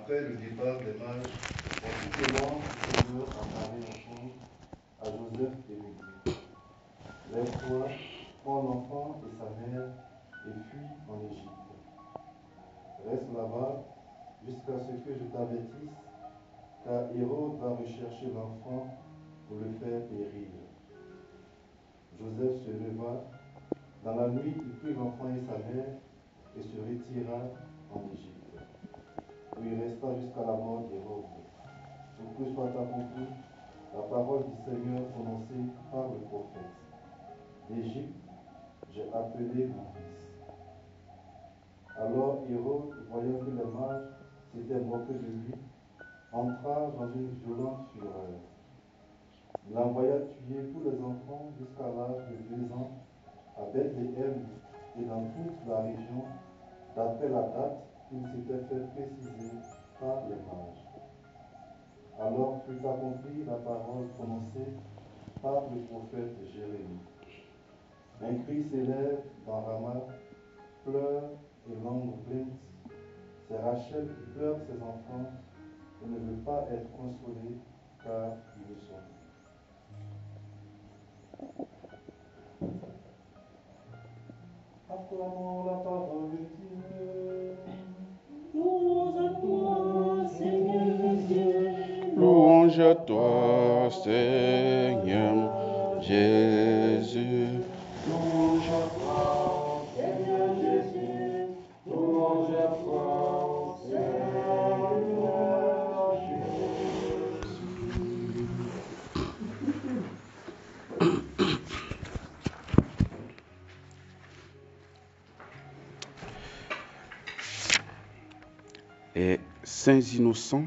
Après le départ des mages, ensuite le Seigneur apparaît enfin à Joseph et lui dit: Lève-toi, prends l'enfant et sa mère et fuis en Égypte. Reste là-bas jusqu'à ce que je t'avertisse, car Hérode va rechercher l'enfant pour le faire périr. Joseph se leva. Dans la nuit, il prit l'enfant et sa mère et se retira en Égypte, où il resta jusqu'à la mort d'Hérode, pour que soit accomplie la parole du Seigneur prononcée par le prophète. D'Égypte, j'ai appelé mon fils. Alors Hérode, voyant que les mages s'étaient moqués de lui, entra dans une violente fureur. Il envoya tuer tous les enfants jusqu'à l'âge de 2 ans à Bethléem et dans toute la région, d'après la date qu'il s'était fait préciser par les mages. Alors fut accomplie la parole prononcée par le prophète Jérémie. Un cri s'élève dans Rama, pleure et langue plainte. C'est Rachel qui pleure ses enfants et ne veut pas être consolée car ils le sont. Acclamons la parole de Dieu. Louange à toi, Seigneur Dieu. Louange à toi, Seigneur Jésus. Louange à toi, Seigneur Jésus. Louange à toi, Seigneur Jésus. Les saints innocents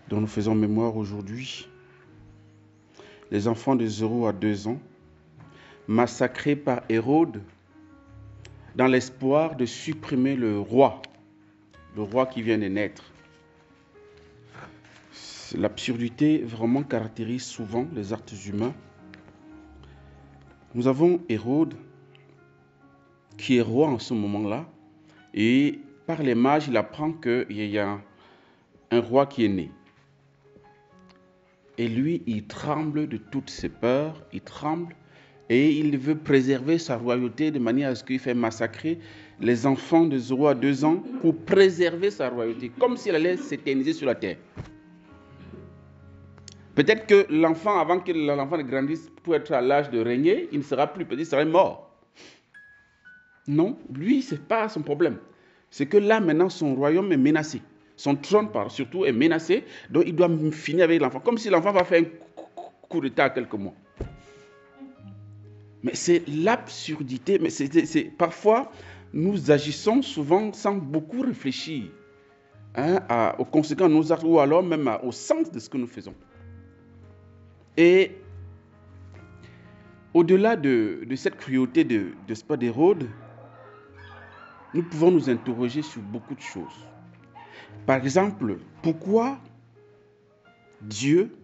dont nous faisons mémoire aujourd'hui, les enfants de 0 à 2 ans, massacrés par Hérode dans l'espoir de supprimer le roi qui vient de naître. L'absurdité vraiment caractérise souvent les actes humains. Nous avons Hérode qui est roi en ce moment-là, et par les mages, il apprend qu'il y a un roi qui est né. Et lui, il tremble de toutes ses peurs, il tremble, et il veut préserver sa royauté de manière à ce qu'il fait massacrer les enfants de 0 à 2 ans pour préserver sa royauté, comme s'il allait s'éterniser sur la terre. Peut-être que l'enfant, avant que l'enfant ne grandisse pour être à l'âge de régner, il ne sera plus, peut-être il serait mort. Non, lui, ce n'est pas son problème. C'est que là, maintenant, son royaume est menacé. Son trône, surtout, est menacé. Donc, il doit finir avec l'enfant. Comme si l'enfant va faire un coup d'état à quelques mois. Mais c'est l'absurdité. Mais parfois, nous agissons souvent sans beaucoup réfléchir aux conséquences de nos actes ou alors même au sens de ce que nous faisons. Et au-delà de cette cruauté d'Hérode, nous pouvons nous interroger sur beaucoup de choses. Par exemple, pourquoi Dieu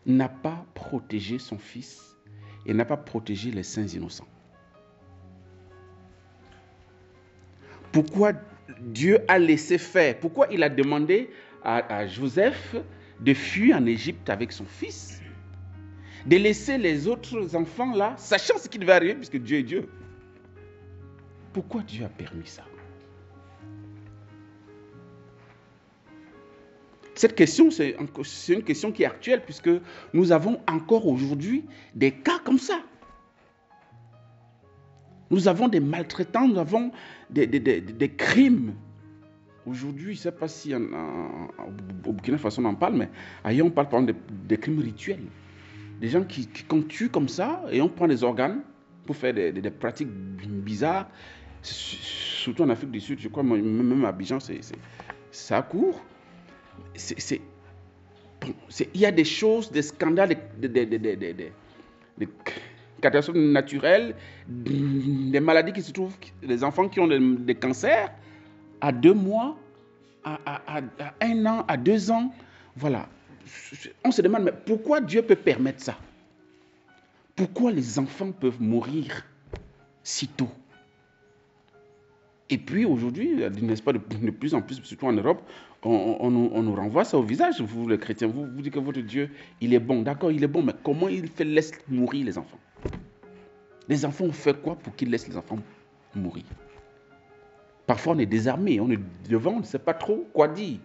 n'a pas protégé son fils et n'a pas protégé les saints innocents? Pourquoi Dieu a laissé faire? Pourquoi il a demandé à Joseph de fuir en Égypte avec son fils, de laisser les autres enfants là, sachant ce qui devait arriver, puisque Dieu est Dieu? Pourquoi Dieu a permis ça? Cette question, c'est une question qui est actuelle, puisque nous avons encore aujourd'hui des cas comme ça. Nous avons des maltraitants, nous avons des crimes. Aujourd'hui, je ne sais pas si au Burkina Faso on en parle, mais ailleurs on parle par exemple des crimes rituels. Des gens qu'on tue comme ça et on prend des organes pour faire des pratiques bizarres. Surtout en Afrique du Sud, je crois, même à Abidjan, ça court. Il y a des choses, des scandales, des catastrophes naturelles, des maladies qui se trouvent, des enfants qui ont des cancers à 2 mois, à 1 an, à 2 ans. Voilà. On se demande, mais pourquoi Dieu peut permettre ça? Pourquoi les enfants peuvent mourir si tôt? Et puis aujourd'hui, n'est-ce pas, de plus en plus, surtout en Europe, on nous renvoie ça au visage, vous les chrétiens. Vous dites que votre Dieu, il est bon. D'accord, il est bon, mais comment il laisse mourir les enfants? Les enfants ont fait quoi pour qu'il laisse les enfants mourir? Parfois, on est désarmé, on est devant, on ne sait pas trop quoi dire.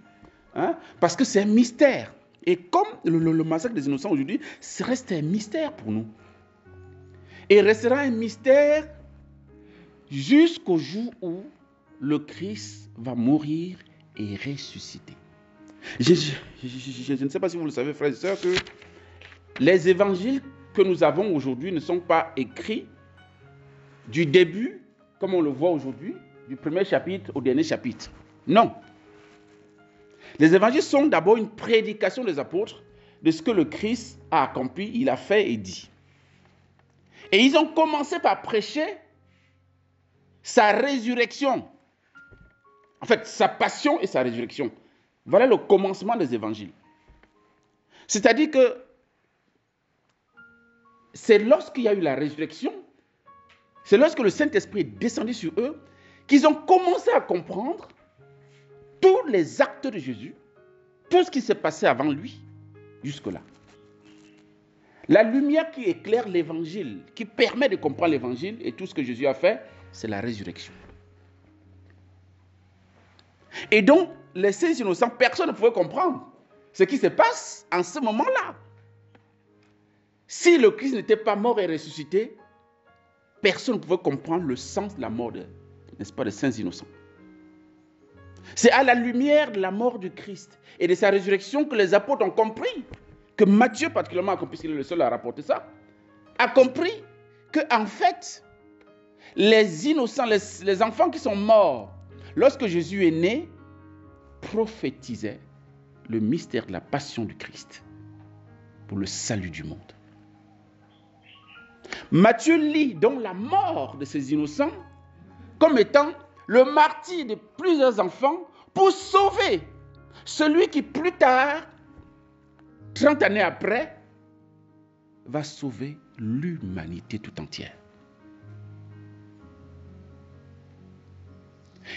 Hein? Parce que c'est un mystère. Et comme le massacre des innocents aujourd'hui, ça reste un mystère pour nous. Et restera un mystère jusqu'au jour où le Christ va mourir et ressusciter. Je ne sais pas si vous le savez, frères et sœurs, que les évangiles que nous avons aujourd'hui ne sont pas écrits du début, comme on le voit aujourd'hui, du premier chapitre au dernier chapitre. Non. Les évangiles sont d'abord une prédication des apôtres de ce que le Christ a accompli, il a fait et dit. Et ils ont commencé par prêcher sa résurrection. En fait, sa passion et sa résurrection. Voilà le commencement des évangiles. C'est-à-dire que c'est lorsqu'il y a eu la résurrection, c'est lorsque le Saint-Esprit est descendu sur eux, qu'ils ont commencé à comprendre tous les actes de Jésus, tout ce qui s'est passé avant lui, jusque-là. La lumière qui éclaire l'évangile, qui permet de comprendre l'évangile et tout ce que Jésus a fait, c'est la résurrection. Et donc, les saints innocents, personne ne pouvait comprendre ce qui se passe en ce moment-là. Si le Christ n'était pas mort et ressuscité, personne ne pouvait comprendre le sens de la mort, n'est-ce pas, des saints innocents. C'est à la lumière de la mort du Christ et de sa résurrection que les apôtres ont compris, que Matthieu particulièrement a compris, puisqu'il est le seul à rapporter ça, a compris que en fait, les innocents, les enfants qui sont morts, lorsque Jésus est né, prophétisaient le mystère de la passion du Christ pour le salut du monde. Matthieu lit donc la mort de ces innocents comme étant le martyre de plusieurs enfants pour sauver celui qui plus tard, 30 années après, va sauver l'humanité tout entière.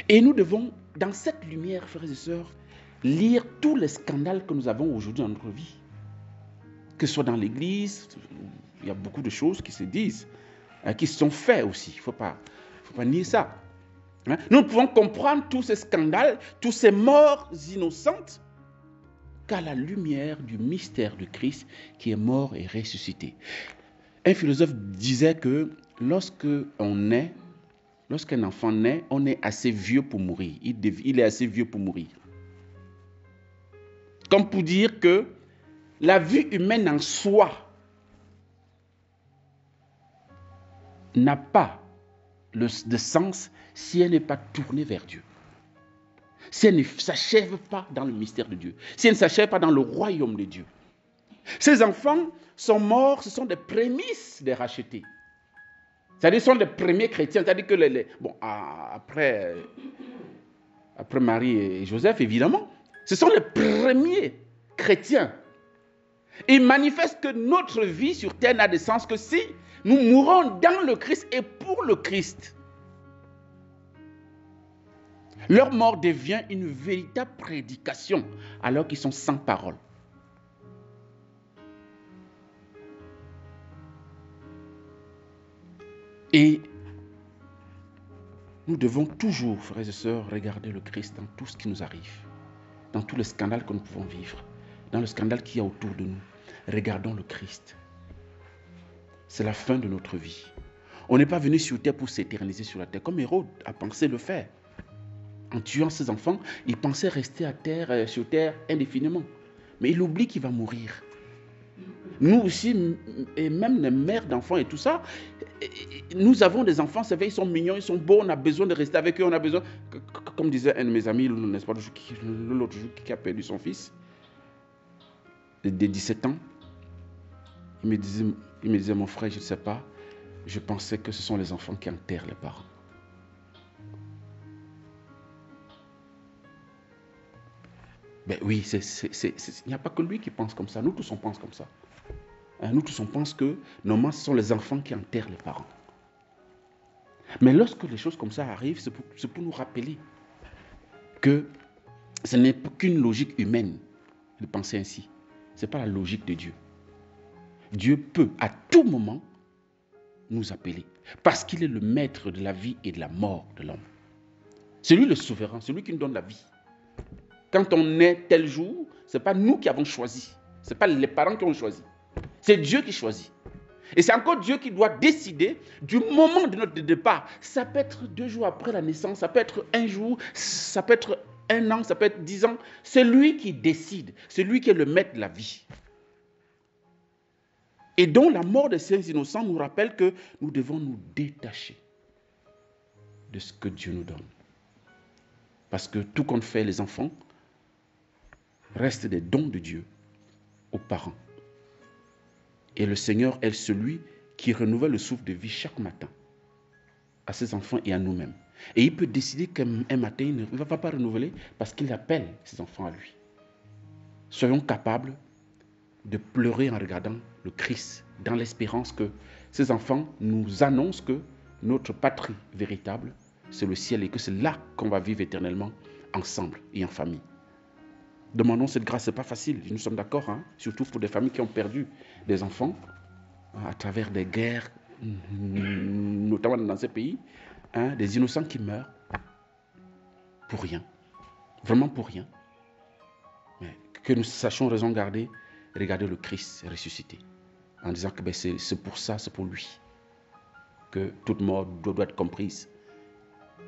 Et nous devons, dans cette lumière, frères et sœurs, lire tous les scandales que nous avons aujourd'hui dans notre vie. Que ce soit dans l'église, il y a beaucoup de choses qui se disent, qui se sont faites aussi. Il ne faut pas nier ça. Nous pouvons comprendre tous ces scandales, tous ces morts innocentes, qu'à la lumière du mystère de Christ qui est mort et ressuscité. Un philosophe disait que lorsqu'un enfant naît, on est assez vieux pour mourir. Il est assez vieux pour mourir. Comme pour dire que la vie humaine en soi n'a pas de sens si elle n'est pas tournée vers Dieu. Si elle ne s'achève pas dans le mystère de Dieu. Si elle ne s'achève pas dans le royaume de Dieu. Ces enfants sont morts, ce sont des prémices des rachetés. C'est-à-dire, ce sont les premiers chrétiens. C'est-à-dire que après Marie et Joseph, évidemment, ce sont les premiers chrétiens. Ils manifestent que notre vie sur terre n'a de sens que si nous mourons dans le Christ et pour le Christ. Leur mort devient une véritable prédication alors qu'ils sont sans parole. Et nous devons toujours, frères et sœurs, regarder le Christ dans tout ce qui nous arrive, dans tous les scandales que nous pouvons vivre, dans le scandale qu'il y a autour de nous. Regardons le Christ. C'est la fin de notre vie. On n'est pas venu sur terre pour s'éterniser sur la terre, comme Hérode a pensé le faire. En tuant ses enfants, il pensait rester sur terre indéfiniment. Mais il oublie qu'il va mourir. Nous aussi, et même les mères d'enfants et tout ça, nous avons des enfants, c'est vrai, ils sont mignons, ils sont beaux, on a besoin de rester avec eux, on a besoin, comme disait un de mes amis, n'est-ce pas, l'autre jour, qui a perdu son fils, de 17 ans, il me disait, mon frère, je ne sais pas, je pensais que ce sont les enfants qui enterrent les parents. Ben oui, il n'y a pas que lui qui pense comme ça, nous tous on pense comme ça. Nous tous on pense que normalement ce sont les enfants qui enterrent les parents. Mais lorsque les choses comme ça arrivent, c'est pour nous rappeler que ce n'est qu'une logique humaine de penser ainsi. Ce n'est pas la logique de Dieu. Dieu peut à tout moment nous appeler parce qu'il est le maître de la vie et de la mort de l'homme. C'est lui le souverain, c'est lui qui nous donne la vie. Quand on est tel jour, ce n'est pas nous qui avons choisi. Ce n'est pas les parents qui ont choisi. C'est Dieu qui choisit. Et c'est encore Dieu qui doit décider du moment de notre départ. Ça peut être 2 jours après la naissance, ça peut être 1 jour, ça peut être 1 an, ça peut être 10 ans. C'est lui qui décide. C'est lui qui est le maître de la vie. Et donc la mort des saints innocents nous rappelle que nous devons nous détacher de ce que Dieu nous donne. Parce que tout compte fait, les enfants restent des dons de Dieu aux parents. Et le Seigneur est celui qui renouvelle le souffle de vie chaque matin à ses enfants et à nous-mêmes. Et il peut décider qu'un matin, il ne va pas renouveler parce qu'il appelle ses enfants à lui. Soyons capables de pleurer en regardant le Christ dans l'espérance que ces enfants nous annoncent que notre patrie véritable, c'est le ciel et que c'est là qu'on va vivre éternellement ensemble et en famille. Demandons cette grâce, ce n'est pas facile, nous sommes d'accord, hein? Surtout pour des familles qui ont perdu des enfants à travers des guerres, notamment dans ces pays, hein, des innocents qui meurent pour rien, vraiment pour rien. Mais que nous sachions raison garder, regarder le Christ ressuscité, en disant que c'est pour ça, c'est pour lui, que toute mort doit être comprise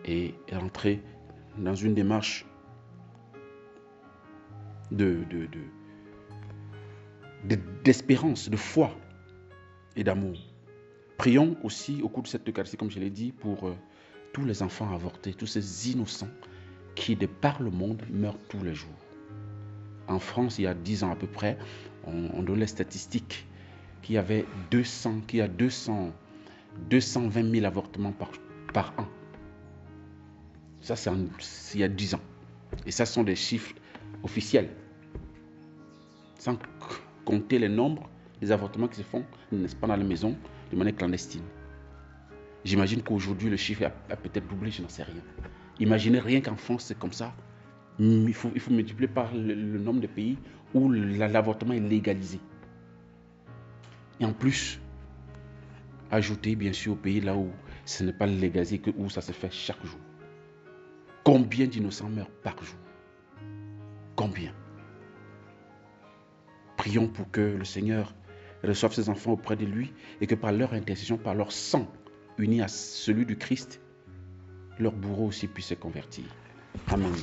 et rentrer dans une démarche d'espérance, de foi et d'amour. Prions aussi au cours de cette Eucharistie, comme je l'ai dit, pour tous les enfants avortés, tous ces innocents qui, de par le monde, meurent tous les jours. En France, il y a 10 ans à peu près, on donne les statistiques qu'il y avait 220 000 avortements par an. Ça, c'est il y a 10 ans. Et ça, ce sont des chiffres officiels. Sans compter les nombres des avortements qui se font, n'est-ce pas, dans la maison, de manière clandestine. J'imagine qu'aujourd'hui, le chiffre a peut-être doublé, je n'en sais rien. Imaginez rien qu'en France, c'est comme ça. Il faut multiplier par le nombre de pays où l'avortement est légalisé. Et en plus, ajouter bien sûr aux pays là où ce n'est pas légalisé, où ça se fait chaque jour. Combien d'innocents meurent par jour? Combien? Prions pour que le Seigneur reçoive ses enfants auprès de lui et que par leur intercession, par leur sang uni à celui du Christ, leur bourreau aussi puisse se convertir. Amen.